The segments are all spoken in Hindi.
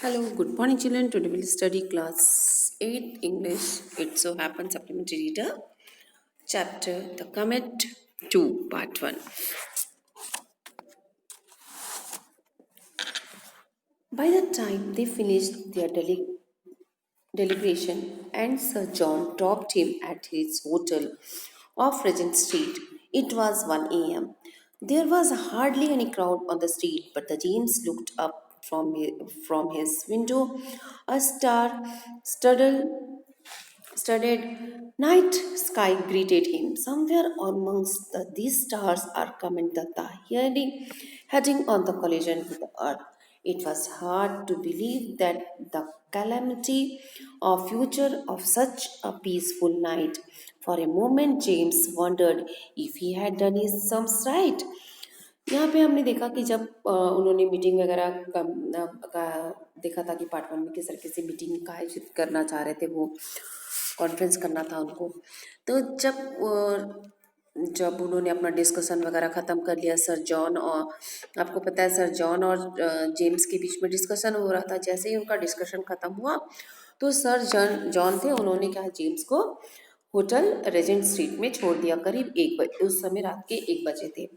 Hello, good morning, children. Today we'll study class 8 English. It so happens supplementary reader, chapter The Comet 2, part 1. By the time they finished their deliberation and Sir John dropped him at his hotel off Regent Street, it was 1 a.m. There was hardly any crowd on the street, but the James looked up from his window. A star studded night sky greeted him. Somewhere amongst these stars are Comet Datta, heading on the collision with the earth. It was hard to believe that the calamity or future of such a peaceful night. For a moment, James wondered if he had done his sums right. यहाँ पे हमने देखा कि जब उन्होंने मीटिंग वगैरह देखा था कि पार्ट वन में किस तरीके से मीटिंग का आयोजित करना चाह रहे थे वो कॉन्फ्रेंस करना था उनको। तो जब उन्होंने अपना डिस्कशन वगैरह ख़त्म कर लिया सर जॉन और आपको पता है सर जॉन और जेम्स के बीच में डिस्कशन हो रहा था। जैसे ही उनका डिस्कशन ख़त्म हुआ तो सर जॉन जॉन थे, उन्होंने क्या जेम्स को होटल रेजेंट स्ट्रीट में छोड़ दिया करीब 1 बजे। उस समय रात के 1 बजे थे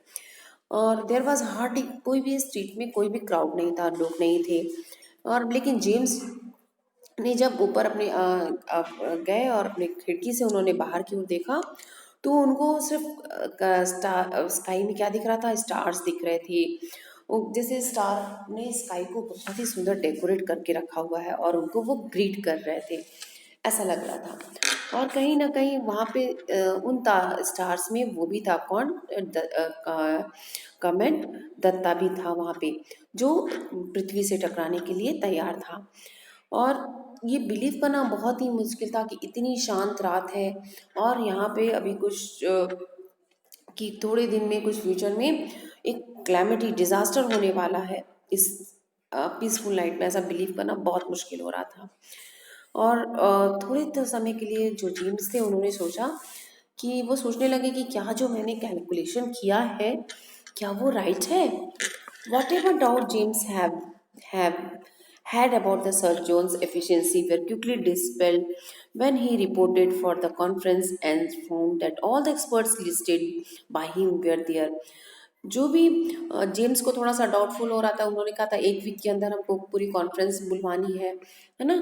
और देर वॉज हार्डली कोई भी स्ट्रीट में कोई भी क्राउड नहीं था, लोग नहीं थे। और लेकिन जेम्स ने जब ऊपर अपने गए और अपने खिड़की से उन्होंने बाहर की ओर देखा तो उनको सिर्फ स्काई में क्या दिख रहा था, स्टार्स दिख रहे थे। जैसे स्टार ने स्काई को बहुत ही सुंदर डेकोरेट करके रखा हुआ है और उनको वो ग्रीट कर रहे थे, ऐसा लग रहा था। और कहीं ना कहीं वहाँ पे उन स्टार्स में वो भी था कौन, कमेंट दत्ता भी था वहाँ पे, जो पृथ्वी से टकराने के लिए तैयार था। और ये बिलीव करना बहुत ही मुश्किल था कि इतनी शांत रात है और यहाँ पे अभी कुछ कि थोड़े दिन में कुछ फ्यूचर में एक क्लैमिटी डिजास्टर होने वाला है। इस पीसफुल नाइट में ऐसा बिलीव करना बहुत मुश्किल हो रहा था। और थोड़े तो समय के लिए जो जेम्स थे उन्होंने सोचा कि वो सोचने लगे कि क्या जो मैंने कैलकुलेशन किया है क्या वो राइट है। Whatever doubt James have had about the Sir John's efficiency were quickly dispelled when he reported for the conference and found that all the experts listed by him were there. जो भी जेम्स को थोड़ा सा डाउटफुल हो रहा था, उन्होंने कहा था 1 वीक के अंदर हमको पूरी कॉन्फ्रेंस बुलवानी है ना।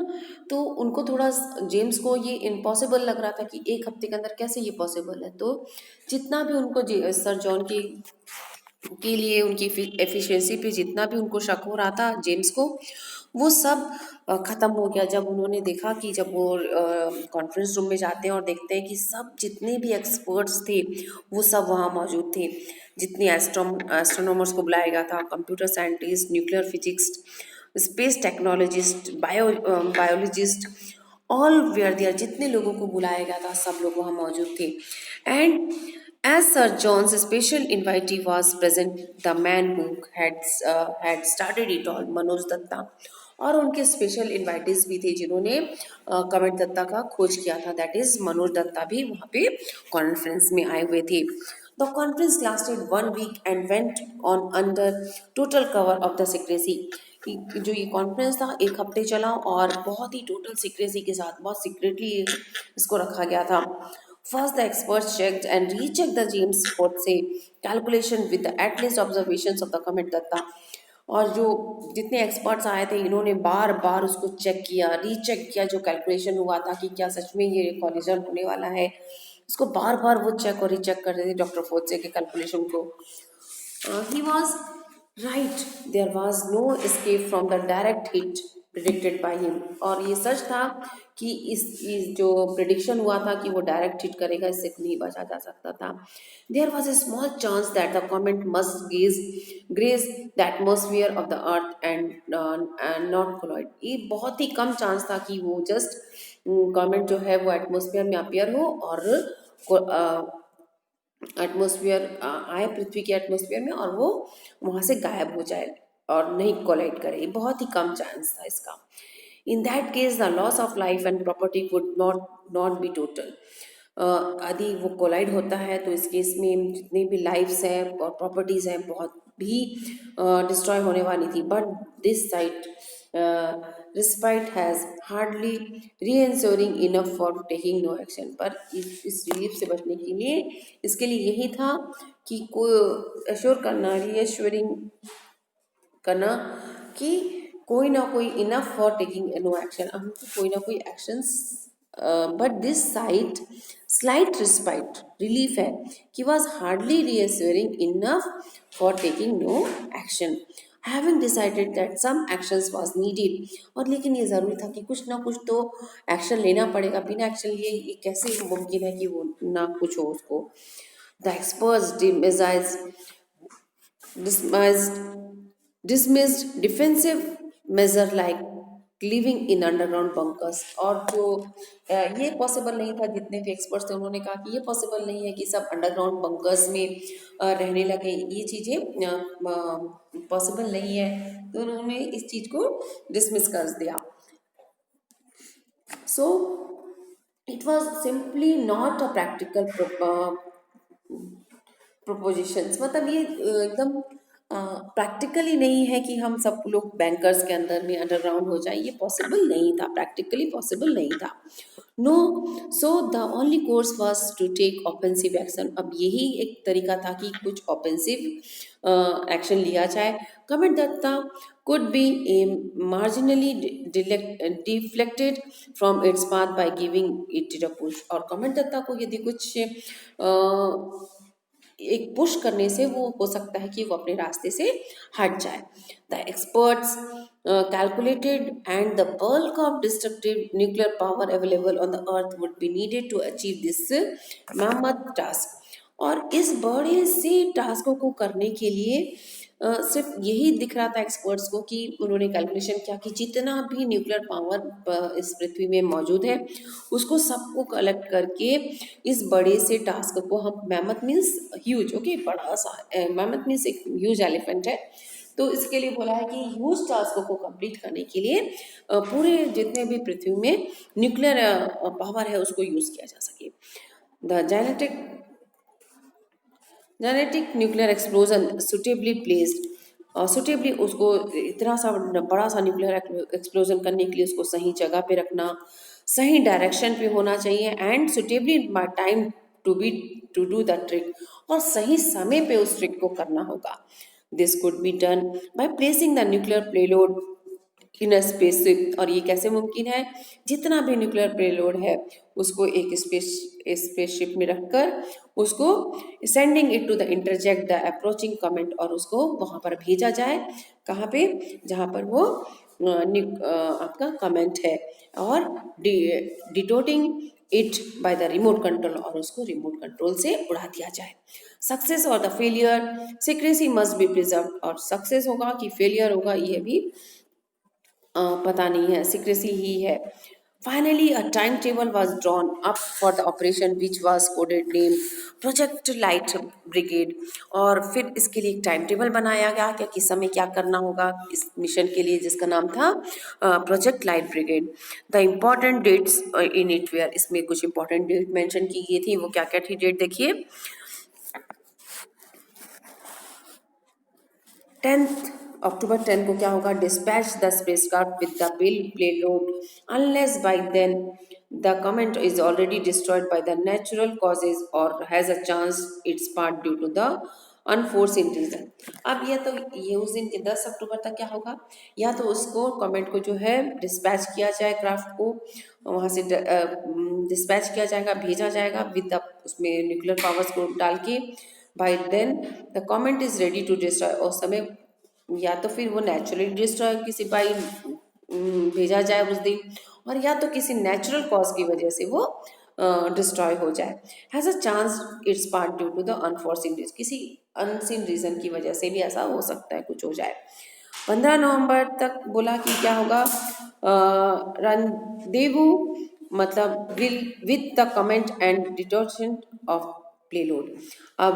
तो उनको थोड़ा जेम्स को ये इम्पॉसिबल लग रहा था कि 1 हफ्ते के अंदर कैसे ये पॉसिबल है। तो जितना भी उनको सर जॉन की के लिए उनकी एफिशिएंसी पे जितना भी उनको शक हो रहा था जेम्स को, वो सब ख़त्म हो गया जब उन्होंने देखा कि जब वो कॉन्फ्रेंस रूम में जाते हैं और देखते हैं कि सब जितने भी एक्सपर्ट्स थे वो सब वहाँ मौजूद थे। जितने एस्ट्रोनॉमर्स को बुलाया गया था, computer scientist, nuclear physics, space technologist, biologist, all were there, जितने लोगों को बुलाया गया था सब लोग वहाँ मौजूद थे। And as Sir John's special invitee was present, the man who had started it all, Manoj Datta, और उनके स्पेशल इन्वाइटीज भी थे जिन्होंने कमेंट दत्ता का खोज किया था, दैट इज मनोज दत्ता भी वहाँ पे कॉन्फ्रेंस में आए हुए थे। The conference lasted 1 week and went on under total cover of the secrecy. जो ये कॉन्फ्रेंस था 1 हफ्ते चला और बहुत ही टोटल सिक्रेसी के साथ बहुत सीक्रेटली इसको रखा गया था। First, the experts checked and rechecked the James Court से calculation with the at least observations of the comet Datta। और जो जितने एक्सपर्ट्स आए थे इन्होंने बार बार उसको चेक किया, रीचेक किया, जो कैलकुलेशन हुआ था कि क्या सच में ये कॉलिजन होने वाला है, इसको बार बार वो चेक और रीचेक कर रहे थे डॉक्टर फोर्से के कैलकुलेशन को। He was right, there was no escape from the direct hit predicted by him. और ये सच था कि इस जो प्रिडिक्शन हुआ था कि वो डायरेक्ट हिट करेगा, इससे नहीं बचा जा सकता था। There was a small chance that the comet must graze the atmosphere of the earth and not collide. ये बहुत ही कम चांस था कि वो जस्ट कॉमेट जो है वो एटमोसफियर में अपियर हो और एटमॉस्फेयर आए पृथ्वी के एटमॉस्फेयर में और वो वहाँ से गायब हो जाए और नहीं कोलाइड करे। ये बहुत ही कम चांस था इसका। In that case the loss of life and property would not be total. यदि वो कोलाइड होता है तो इस केस में जितनी भी लाइफ्स हैं और प्रॉपर्टीज हैं बहुत भी डिस्ट्रॉय होने वाली थी। But this slight respite has hardly reassuring enough for taking no action. पर इस रिलीफ से बचने के लिए इसके लिए यही था कि को एश्योर करना, रीएश्योरिंग करना कि कोई ना कोई enough for taking no action, हमको कोई ना कोई actions. But this sight slight respite relief है कि was hardly reassuring enough for taking no action, having decided that some actions was needed. और लेकिन ये ज़रूरी था कि कुछ ना कुछ तो एक्शन लेना पड़ेगा, बिना एक्शन लिए ये कैसे मुमकिन है कि वो ना कुछ हो उसको। The experts dismissed dismissed defensive measure like living in underground bunkers. और जो ये पॉसिबल नहीं था, जितने भी एक्सपर्ट्स थे उन्होंने कहा कि ये पॉसिबल नहीं है कि सब अंडरग्राउंड बंकर्स में रहने लगे, ये चीज़ें पॉसिबल नहीं है, तो उन्होंने इस चीज़ को डिसमिस कर दिया। So it was simply not a practical propositions, मतलब ये एकदम प्रैक्टिकली नहीं है कि हम सब लोग बैंकर्स के अंदर में अंडरग्राउंड हो जाए, ये पॉसिबल नहीं था, प्रैक्टिकली पॉसिबल नहीं था। No, so the only course was to take offensive action. अब यही एक तरीका था कि कुछ ऑफेंसिव एक्शन लिया जाए। Comment Datta could be marginally deflected from its path by giving it a push। और कमेंट दत्ता को यदि कुछ एक पुश करने से वो हो सकता है कि वो अपने रास्ते से हट जाए। The experts calculated and the bulk of destructive nuclear power available on the earth would be needed to achieve this mammoth task। और इस बड़े से टास्कों को करने के लिए सिर्फ यही दिख रहा था एक्सपर्ट्स को कि उन्होंने कैलकुलेशन किया कि जितना भी न्यूक्लियर पावर इस पृथ्वी में मौजूद है उसको सबको कलेक्ट करके इस बड़े से टास्क को हम, मैमथ मीन्स ह्यूज, ओके, बड़ा सा, मैमथ मीन्स एक ह्यूज एलिफेंट है, तो इसके लिए बोला है कि ह्यूज टास्क को कंप्लीट करने के लिए पूरे जितने भी पृथ्वी में न्यूक्लियर पावर है उसको यूज किया जा सके। The genetic nuclear explosion suitably placed, suitably उसको इतना सा बड़ा सा न्यूक्लियर एक्सप्लोजन करने के लिए उसको सही जगह पे रखना, सही डायरेक्शन पे होना चाहिए, and suitably time to do the trick, और सही समय पे उस ट्रिक को करना होगा। This could be done by placing the nuclear payload in a spaceship. और ये कैसे मुमकिन है, जितना भी न्यूक्लियर पेलोड है उसको एक स्पेसशिप में रखकर उसको sending it to the intercept the approaching comet, और उसको वहाँ पर भेजा जाए, कहाँ पे, जहाँ पर वो आपका कमेंट है, और detonating it by the remote control, और उसको रिमोट कंट्रोल से उड़ा दिया जाए। सक्सेस और the failure secrecy must be preserve. और सक्सेस होगा कि फेलियर होगा ये भी पता नहीं है, सीक्रेसी ही है। Finally a time table was drawn up for the operation which was coded name project light brigade. और फिर इसके लिए एक टाइम टेबल बनाया गया कि किस समय क्या करना होगा इस मिशन के लिए, जिसका नाम था project light brigade. The important dates in it were, इसमें कुछ इंपॉर्टेंट डेट मेंशन की गई थी, वो क्या क्या थी डेट देखिए। 10th अक्टूबर 10 को क्या होगा, dispatch the spacecraft with the payload unless by then the comet is already destroyed by the natural causes और has a chance its part due to the unforeseen reason. अब यह तो ये उस दिन के 10 अक्टूबर तक क्या होगा, या तो उसको कमेंट को जो है डिस्पैच किया जाए, क्राफ्ट को वहाँ से डिस्पैच किया जाएगा, भेजा जाएगा विद द उसमें न्यूक्लियर पावर्स को डाल के, by then the comet is ready to destroy. उस समय या तो फिर वो नेचुरली डिस्ट्रॉय किसी बाई भेजा जाए उस दिन, और या तो किसी नेचुरल कॉज की वजह से वो डिस्ट्रॉय हो जाए। Has a chance its part due to the unforeseen reason, किसी अनसिन रीजन की वजह से भी ऐसा हो सकता है, कुछ हो जाए। 15 नवंबर तक बोला कि क्या होगा, रंदेवू मतलब will with the comet and detonation of payload. अब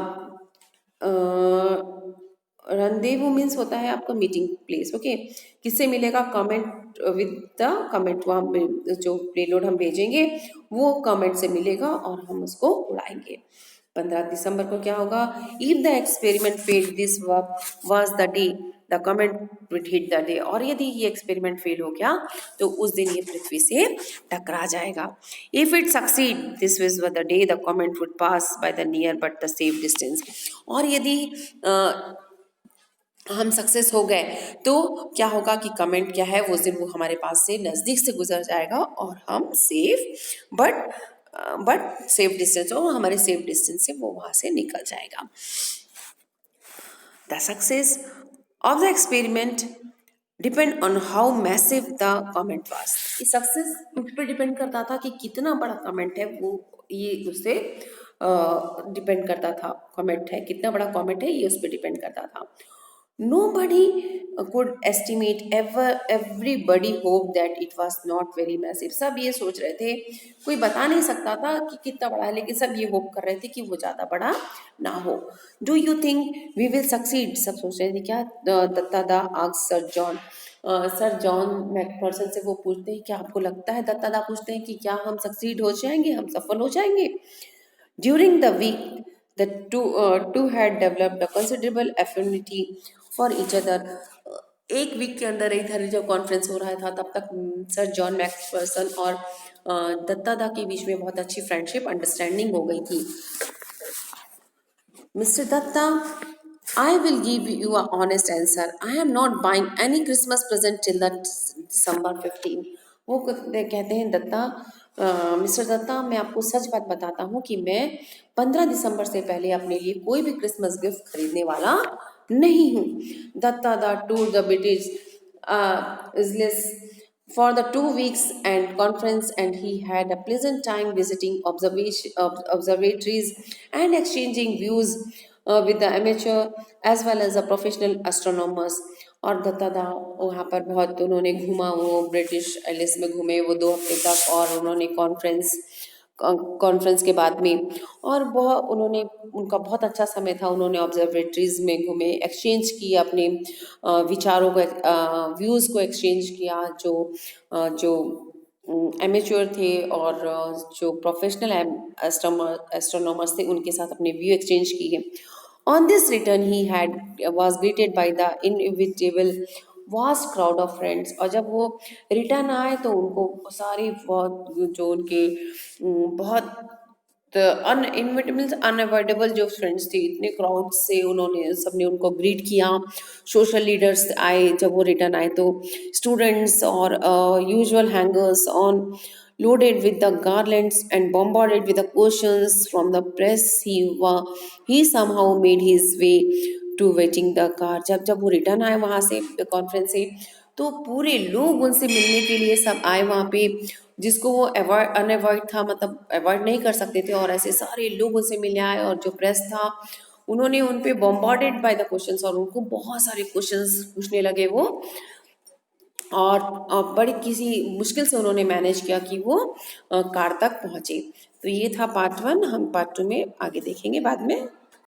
रंदेवू मीन्स होता है आपका मीटिंग प्लेस, ओके, किससे मिलेगा, कमेंट विद द कमेंट, वहाँ जो पेलोड हम भेजेंगे वो कमेंट से मिलेगा और हम उसको उड़ाएंगे। 15 दिसंबर को क्या होगा, if the experiment fail this was the day the comet would hit the day, और यदि ये एक्सपेरिमेंट फेल हो गया तो उस दिन ये पृथ्वी से टकरा जाएगा. If it succeed this was the day the comet would pass by the near but the safe distance. और यदि हम सक्सेस हो गए तो क्या होगा कि कमेंट क्या है, वो दिन वो हमारे पास से नज़दीक से गुजर जाएगा और हम सेफ बट सेफ डिस्टेंस, और हमारे सेफ डिस्टेंस से वो वहाँ से निकल जाएगा. The success of the experiment depend on how massive the comment was. ये सक्सेस उस पर डिपेंड करता था कि कितना बड़ा कमेंट है, वो ये उससे डिपेंड करता था. कमेंट है, कितना बड़ा कमेंट है, ये उस पर डिपेंड करता था. Nobody could estimate ever. Everybody hoped that it was not very massive. सब ये सोच रहे थे, कोई बता नहीं सकता था कि कितना बड़ा है, लेकिन सब ये होप कर रहे थे कि वो ज़्यादा बड़ा ना हो. Do you think we will succeed? सब सोच रहे थे क्या. दत्ता दा asked sir John. Sir John Macpherson से वो पूछते हैं, क्या आपको लगता है, दत्ता दा पूछते हैं कि क्या हम सक्सीड हो जाएंगे, हम सफल हो जाएंगे. During the week, the two had developed a considerable affinity for each other. एक वीक के अंदर इधर जब कॉन्फ्रेंस हो रहा था तब तक सर जॉन मैकफर्सन और दत्ता दा के बीच में बहुत अच्छी फ्रेंडशिप अंडरस्टैंडिंग हो गई थी. Mr. Datta, I will give you an honest answer. I am not buying any Christmas present till the December 15. वो कहते हैं दत्ता, मिस्टर दत्ता, मैं आपको सच बात बताता हूँ कि मैं 15 दिसंबर से पहले अपने लिए कोई भी क्रिसमस गिफ्ट खरीदने वाला नहीं हूँ. दत्ता दा tour the British Isles for the 2 weeks and conference, and he had a pleasant time visiting observatories and exchanging views with the amateur as well as the professional astronomers. और दत्ता दा वहाँ पर बहुत उन्होंने घूमा, वो ब्रिटिश एलिस में घूमे वो 2 हफ्ते तक, और उन्होंने कॉन्फ्रेंस के बाद में, और बहुत उन्होंने उनका बहुत अच्छा समय था. उन्होंने ऑब्जर्वेटरीज में घूमे, एक्सचेंज किया अपने विचारों को, व्यूज़ को एक्सचेंज किया. जो एमेच्योर थे और जो प्रोफेशनल एस्ट्रोनॉमर्स थे उनके साथ अपने व्यू एक्सचेंज किए. On this return he had was greeted by the inevitable vast crowd of friends. और जब वो रिटर्न आए तो उनको सारे बहुत जो उनके बहुत अनअवॉइडेबल जो फ्रेंड्स थे, इतने क्राउड से उन्होंने सबने उनको ग्रीट किया. सोशल लीडर्स आए जब वो रिटर्न आए तो, स्टूडेंट्स और usual hangers on loaded with the garlands and bombarded with the questions from the press. He somehow made his way to waiting the car. जब वो रिटर्न आए वहाँ से कॉन्फ्रेंस से, तो पूरे लोग उनसे मिलने के लिए सब आए वहाँ पे, जिसको वो अनअवॉइड था, मतलब अवॉइड नहीं कर सकते थे, और ऐसे सारे लोग उनसे मिलने आए. और जो प्रेस था उन्होंने उन पे बॉम्बार्डेड बाय द क्वेश्चंस, और उनको बहुत सारे क्वेश्चंस पूछने लगे वो, और बड़ी किसी मुश्किल से उन्होंने मैनेज किया कि वो कार तक पहुँचे. तो ये था पार्ट 1. हम पार्ट 2 में आगे देखेंगे बाद में.